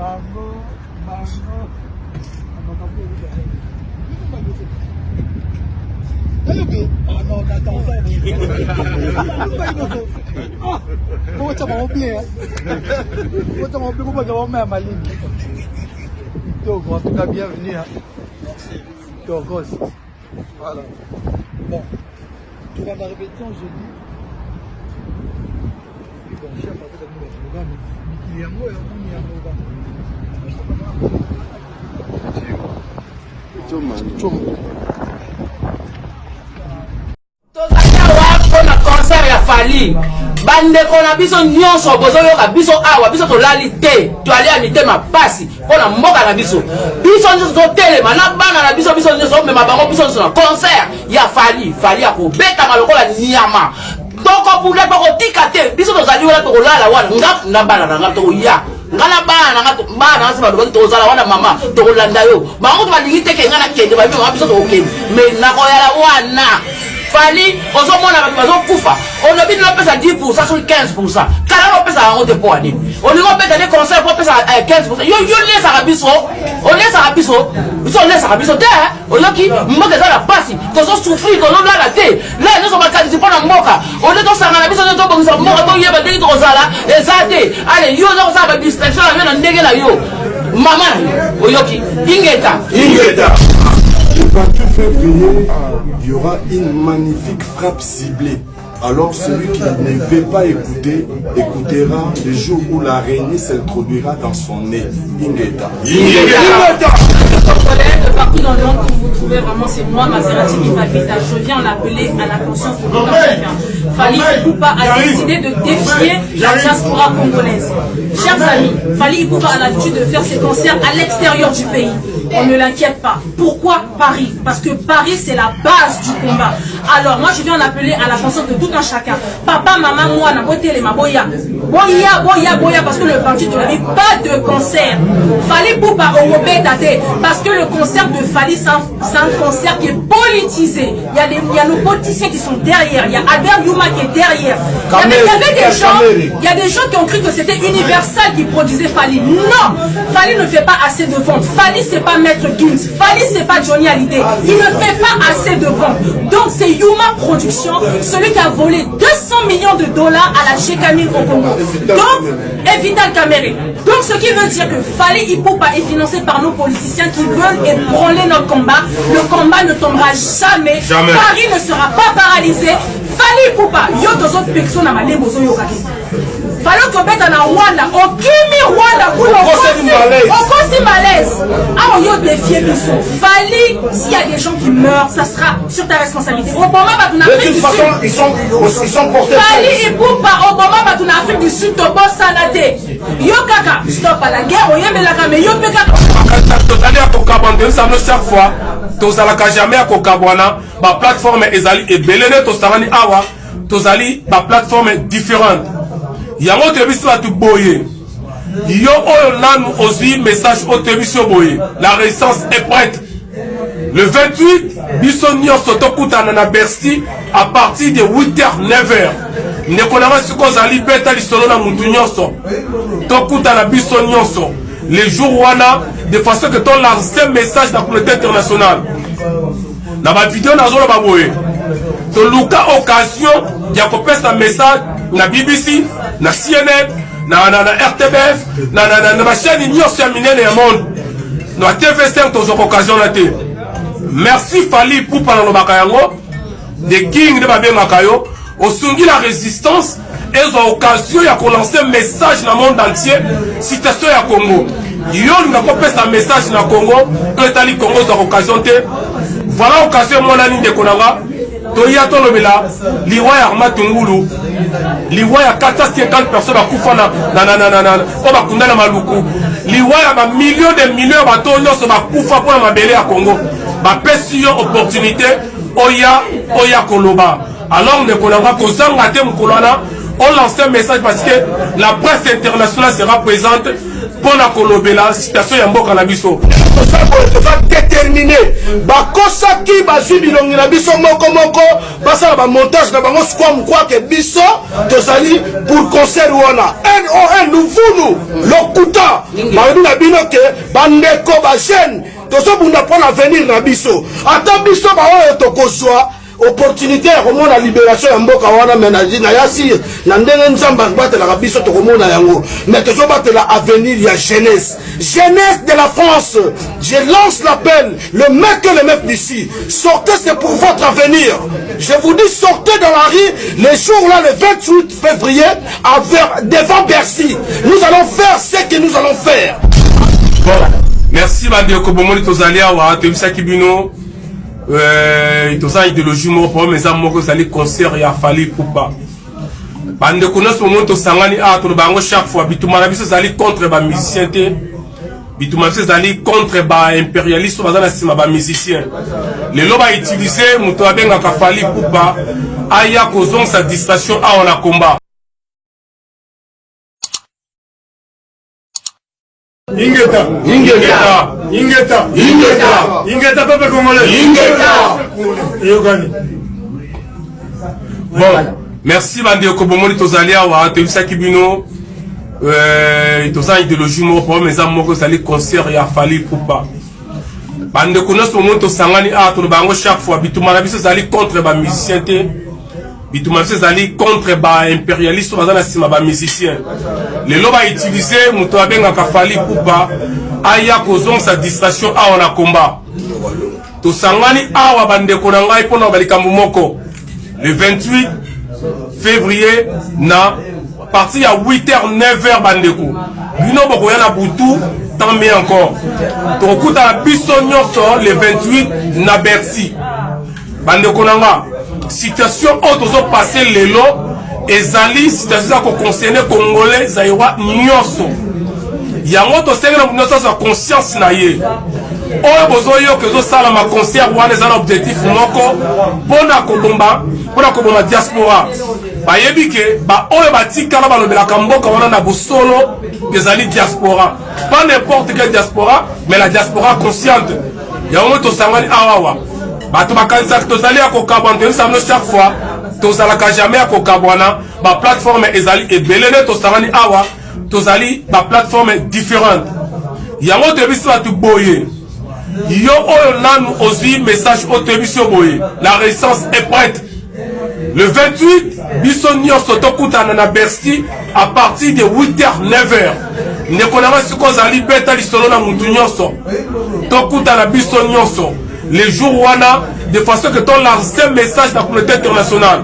Donc, en tout cas, bienvenue. Donc, voilà. Bon, tu vas m'arriver de temps, je dis. Bon, chef, avec le programme, il y a un mot, concert ya Fally bandeko na biso nyonso bozoyoka biso awa biso tolali te toali ya mitema pasi mpona mboka na biso nyonso totelema na bana na biso nyonso omema bango biso nyonso na concert ya Fally akobetama lokola nyama tokobula tokotika te biso tozali wana tokolala wana nga na bana na nga tokoya nga na bana na nga bana nasi balobaki tozala wana mama tokolanda yo bango tobalingi teke nga na kende babima biso tokokende me nakoyala wana Fally ozomona bato bazokufa olobi nopesa 10% sur 15% kala opesa yango te po ani olingo beta des conseils pour pesa 15% yo lesaka biso olesaka biso olesaka biso te oyoki mboka eza na pasi tozosouffrir tozolala te la nyonso bakandisi mpo na mboka ole tosangana biso nde tobongisa mboka toyeba ndenge tokozala eza te ale yo oza kosala badistraction na yo na ndenge na yo mama na yo oyoki ingeta Le 28 février, il y aura une magnifique frappe ciblée. Alors celui qui ne veut pas écouter, écoutera le jour où l'araignée s'introduira dans son nez. Ingeta. Partout dans le monde où vous trouvez vraiment, c'est moi, Maserati qui m'invite. Je viens l'appeler à la conscience de tout un chacun. Fally Ipupa a décidé de défier la diaspora congolaise. Chers amis, Fally Ipupa a l'habitude de faire ses concerts à l'extérieur du pays. On ne l'inquiète pas. Pourquoi Paris? Parce que Paris, c'est la base du combat. Alors, moi, je viens l'appeler à la conscience de tout un chacun. Papa, maman, moi, na boté les maboya. Boya, parce que le 28 de la vie, pas de concert. Fally Ipupa au Robé parce que le concert de Fally, c'est un concert qui est politisé. Il y a nos politiciens qui sont derrière. Il y a Albert Youma qui est derrière. Il y a des gens qui ont cru que c'était Universal qui produisait Fally. Non, Fally ne fait pas assez de ventes. Fally, c'est pas Maître Gims. Fally, c'est pas Johnny Hallyday. Il ne fait pas assez de ventes. Donc, c'est Youma Production, celui qui a volé 200 millions de dollars à la Chekamil au Congo. Donc, et Vital Kamere. Donc, ce qui veut dire que Fally Ipupa est financé par nos politiciens qui veulent ébranler notre combat. Le combat ne tombera jamais. Paris ne sera pas paralysé. Fally Ipupa, yo deux autres personnes à ma lébozo yo kaki. Fallait que bête en Rwanda, au Kimi Rwanda, pour le malaise. Ah, on y a défié biso. Fally, s'il y a des gens qui meurent, ça sera sur ta responsabilité. Obama va en Afrique du Sud. Ils sont portés. Fally Ipupa, Obama va en Afrique du Sud, to boss salade. Yo kaka, stop à la guerre, on y a la mais yo peka. Tozali à Kokabanda, ça nous chaque fois. Tozala jamais à Kokabwana, ma plateforme ezali et belene tosarani awa. Tozali, ma plateforme différente. Yango tebiso atu boye. Yo oyo nanu aussi message au tebiso boye. La résistance est prête. Le 28, biso nyonso tokutana na Bercy à partir de 8h 9h. Nekonama siko zali beta lisolo na mutu nyonso. Tokutana biso nyonso. Les jours wana de façon que ton lancer message dans la communauté internationale. Dans ma vidéo na zolo ba boye. To luka occasion ya kopesa message na BBC, na CNN, na RTBF, na ma chaîne nyonso ya minene ya monde. Na TV5 tozo occasion na te. Merci Fally Ipupa na lobaka yango. Des kings de babenga yo, osungi la résistance et ont occasion ya ko lancer un message dans le monde entier, citation ya Congo. Yo n'a pas fait un message na Congo, to etali Congo za occasion te. Voilà occasion mon ani de konanga. Toya tolobela liwa ya Matungulu. Liwa ya 450 personnes à Koufana na bakunda na maluku. Liwa ya ba millions de millions ba tonyo so ba kufa pour ma belé à Congo. Ba pesi yo opportunité oya koloba. Alors ne konanga kozanga te mukolana. On lance un message parce que la presse internationale sera présente pour la kolobela citation ya mboka na biso. déterminé bakosaki bazwi bilongi na biso moko moko basala bamontage na bango sikoa mokwake biso tozali pour concert wana NON Luvulu lokuta bayebi na bino ke bandeko bajeune tozobunda mpo na avenir na biso ata biso baoyo tokozwa opportunité ya komona libération ya mboka wana menaji na yasi na ndenge nzambe akobatelaka biso tokomona yango mais tozobatela avenir ya jeunesse de la France. Je lance l'appel, le mec et le meuf d'ici, sortez, c'est pour votre avenir. Je vous dis, sortez dans la rue les jours là, le 28 février devant Bercy. Nous allons faire ce que nous allons faire. Bon, merci Bandeko Bomoni Tozalia wa Tebisa Kibino. Toza idéologie mo pour mes amours que allez concert ya Fally Ipupa. Bandeko na ce moment to sangani a to bango chaque fois bituma na biso zali contre ba musicien te. Bituma biso zali contre ba impérialiste bazana sima ba musicien. Les loba utiliser muto abenga ka Fally Ipupa aya kozong sa distraction a on a combat. Ingeta peuple congolais. Bon, merci Bandeko Bomoni Tozalia wa Tebisa Kibino. Toza idéologie mo pour mes amours que allez concert ya Fally Ipupa. Bandeko na ce moment to sangani a to bango chaque fois bituma na biso zali contre ba musicien te. Bituma biso zali contre ba impérialiste bazana sima ba musicien. Les loba utiliser muto abenga ka Fally Ipupa aya kozong sa distraction a on a combat. To sangani awa bandeko na ngai pona balikambu moko le 28 février na parti à 8h 9h bandeko. Bino boko yana butu tant mieux encore. To kuta biso nyonso le 28 na Bercy. Bandeko na nga situation auto passer lelo ezali situation ko concerner congolais zaïwa nyonso. Yango to sengena nyonso sa conscience na ye. Oyo bozoyo que zo sala ma concert wana za objectif moko pona kobomba diaspora. Bayebi ke ba oyo batikala balobelaka mboka wana na bosolo ezali diaspora. Pas n'importe quelle diaspora, mais la diaspora consciente. Yango to sangani awawa. Bato bakanisa tozali akokabwana toyebisano chaque fois tozalaka jamais akokabwana ba plateforme ezali ebelele tosangani awa tozali ba plateforme différente. Yango toyebisi batu boye yo oyo nanu ozwi message oyo toyebisi yo boye la résistance est prête. Le 28 biso nyonso tokutana na Bercy à partir de 8h 9h. Nekonanga siko zali beta lisolo na mutu nyonso tokutana biso nyonso les jours wana de façon que ton lancé message dans la communauté internationale.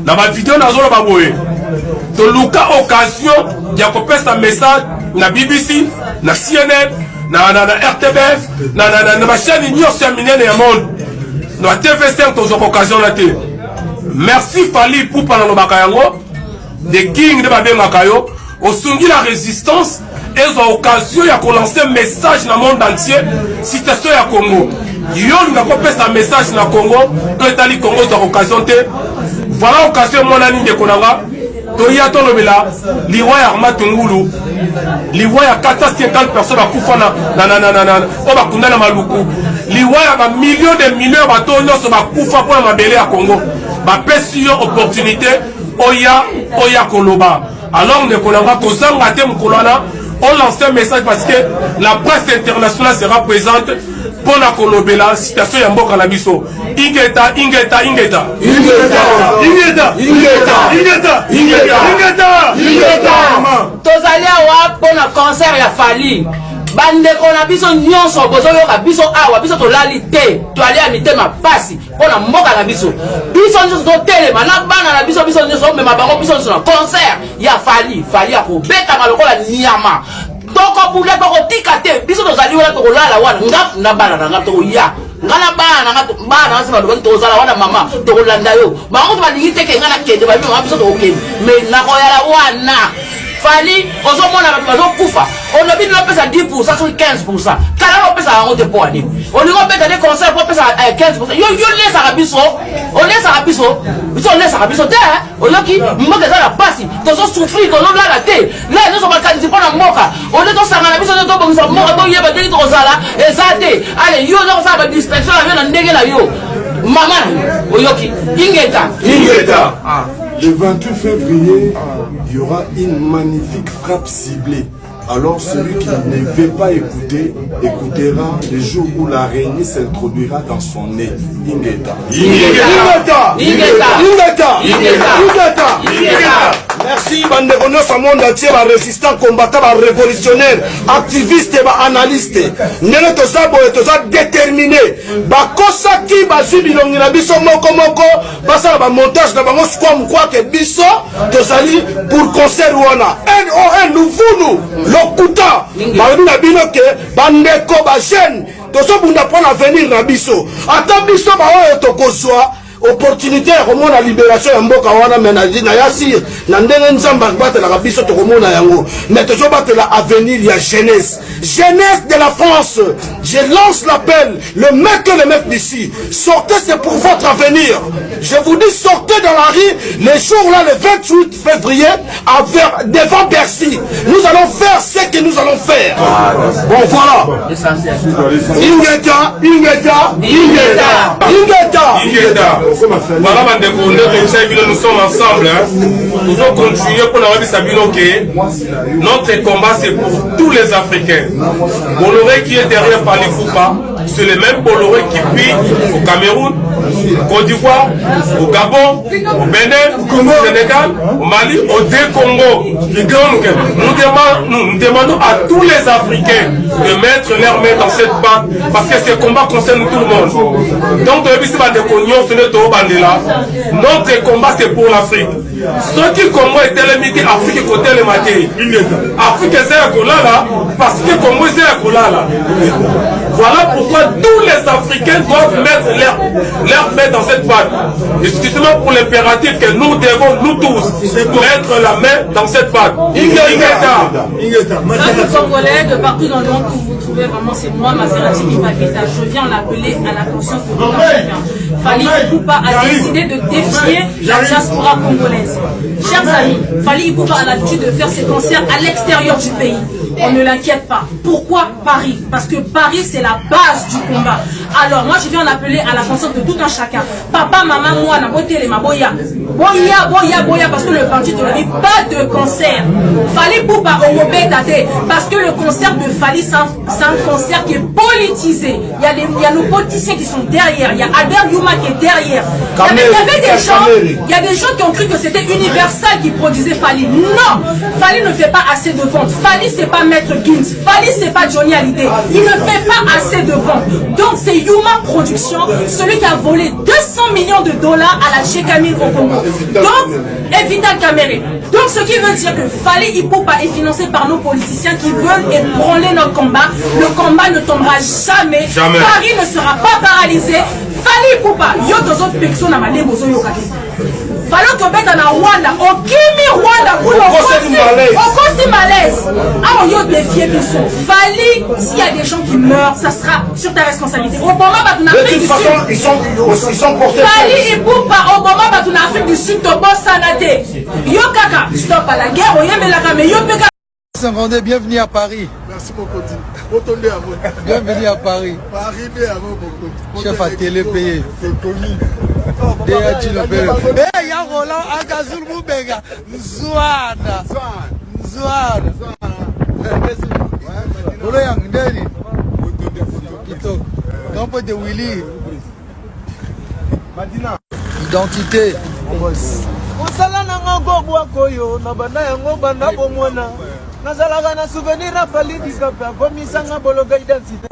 Dans ma vidéo nazolo baboye to luka occasion ya kopesa message na BBC, na CNN, na RTBF, na ma chaîne nyonso ya minene ya monde. Na TV5 to occasion na te. Merci Fally Ipupa na lobaka yango the king de babengaka yo osungi la résistance et occasion ya ko lancer message na monde entier situation ya Congo. Yo nga kopesa message na Congo to etali Congo za occasion te. Voilà occasion mona ninde konanga to ya to lobela liwa ya Matungulu liwa ya 450 personnes bakufa na o bakunda na maluku liwa ya ba millions de millions bato nyonso bakufa pour mabele ya Congo bapesi yo opportunité oya koloba. Alors ne konanga kozanga te mukolana on lance un message parce que la presse internationale sera présente pour la kolobela situation ya mboka na biso. Ingeta tozali awa pona concert ya Fally. Bandeko na biso nyonso bozoyoka biso awa biso tolali te toali ya mitema pasi pona mboka na biso nyonso totelema na bana na biso nyonso mema bango biso nyonso na concert ya Fally akobetama lokola nyama toko bule toko tika te biso tozali wana tokolala wana nga na bana na nga tokoya nga na bana nga bana asema dokoki tozala wana mama tokolanda yo bango to balingi teke nga na kende ba biso tokokende mais nakoyala wana Fally ozomona bato bazokufa olobi nopesa 10% sur 15% kala opesa yango te po ani olingo beta de concert po pesa 15% yo lesaka biso lesaka biso te oyoki mboka eza na pasi tozo souffrir tozolala te la nyonso bakanisi mpona mboka ole tosangana biso to bongisa moko to yeba te to sala ezate ale yo zo sa ba distraction la yo na ndenge la yo mama oyoki ingeta Le 28 février, il y aura une magnifique frappe ciblée. Alors celui qui ne veut pas écouter, écoutera le jour où l'araignée s'introduira dans son nez. Ingeta. Merci, Banderono, sa monde entier, résistant, combattant, révolutionnaire, activiste et analyste. Nene toza boye, toza déterminé. Bakosa ki basu bilongi na biso moko moko, basa na montage na bango squam que biso, tozali pour concert wana. NON, nous voulons, l'okuta. Baru na bino ke, bandeko ba jeune, tozo bunda pour l'avenir na biso. Ata biso ba oyo tokozwa. Opportunité à remonter la libération en Mboka wana menadi na yasir na ndenge nzamba battre la biso to komona yango mais toujours battre la avenir la jeunesse de la France. Je lance l'appel, le mec et le mec d'ici, sortez, c'est pour votre avenir. Je vous dis, sortez dans la rue les jours là, le 28 février devant Bercy. Nous allons faire ce que nous allons faire. Bon voilà. Ingeta. Voilà, nous sommes ensemble. Nous allons continuer pour notre combat, c'est pour tous les Africains. Bolloré qui est derrière Fally Ipupa, c'est le même Bolloré qui vit au Cameroun, au Côte d'Ivoire, au Gabon, au Bénin, au Sénégal, au Mali, au Congo. Nous demandons à tous les Africains de mettre leurs mains dans cette batte parce que ce combat concerne tout le monde. Donc, notre combat c'est pour l'Afrique. Ceux qui Congo est limité Afrique côté le maté. Afrique c'est la colala parce que Congo c'est la colala. Voilà pourquoi tous les Africains doivent mettre leur main dans cette batte. Excusez-moi pour l'impératif que nous devons, nous tous, mettre la main dans cette batte. Congolais de partout dans le monde où vous trouvez vraiment, c'est moi, Maserati qui m'invite. Je viens l'appeler à la conscience de tout Africain. Fally Ipupa a décidé de défier la diaspora congolaise. Chers amis, Fally Ipupa a l'habitude de faire ses concerts à l'extérieur du pays. On ne l'inquiète pas. Pourquoi Paris? Parce que Paris, c'est la base du combat. Alors, moi, je viens l'appeler à la conscience de tout un chacun. Papa, maman, moi, boya, parce que le 28, on n'a pas de concert. Fally Ipupa au Mobé Tate, parce que le concert de Fally, c'est un concert qui est politisé. Il y a nos politiciens qui sont derrière. Il y a Albert Youma qui est derrière. Il y a des gens qui ont cru que c'était Universal qui produisait Fally. Non, Fally ne fait pas assez de ventes. Fally, c'est pas Maître Gims. Fally, c'est pas Johnny Hallyday. Il ne fait pas assez de ventes. Donc, c'est Yuma Production, celui qui a volé 200 millions de dollars à la Chekamil au Congo. Donc, et Vital Kamere. Donc, ce qui veut dire que Fally Ipupa est financé par nos politiciens qui veulent ébranler notre combat. Le combat ne tombera jamais. Paris ne sera pas paralysé. Fally Ipupa, yo dos autres personnes à ma bozo yo kaki. Fallait que bête na Rwanda, okimi Rwanda pour le malaise. Ah, yo défier biso. Fally, s'il y a des gens qui meurent, ça sera sur ta responsabilité. Obama va en Afrique du Sud. Ils sont portés. Fally Ipupa, Obama va en Afrique du Sud, to boss sanate. Yo kaka, stop à la guerre, oyembelaka mais yo peka. Bienvenue à Paris. Merci beaucoup. Bienvenue à Paris. Chef à télé payé. Eh, ya Roland Agazul Mubega. Zouana. Roland Ndeni. Kito. Campo de Willy. Identité. Osala nanga gobwa koyo na banda yango banda bomona. Nazalaka na souvenir à Fally Ipupa komisanga bologa identité.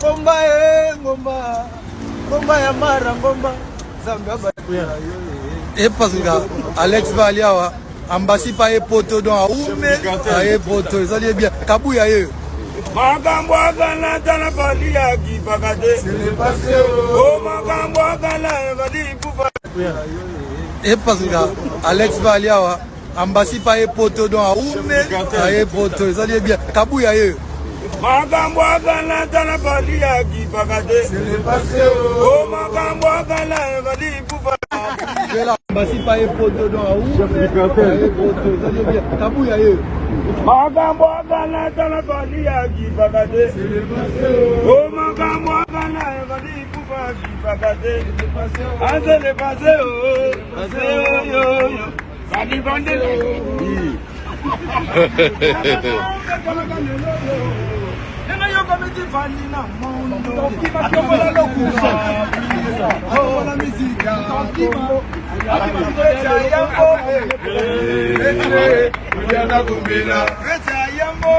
Ngomba ngomba ya mara ngomba zanga ba. Et parce que Alex Valiawa ambasi pa epoto don aume epoto ça dit bien kabuya ye. Makambo agala tana Fally akipakade. C'est passé oh makambo agala Fally Ipupa. Et parce que Alex Valiawa ambasi pa epoto don aume epoto ça dit bien kabuya ye. Makambo agala tana Fally akipakade. C'est passé oh makambo agala Fally Ipupa. Basi pas un poteau dans la roue. Chef du cartel. Tabou ya ye. Magambo agana tana kali ya kipakate. Oh magambo agana kali kufa kipakate. Ase le passé oh, passé oh yo yo. Kali bande le. Nena yo komiti fani na mondo. Atobola lokusa. Atobola mizika. Reta yambo.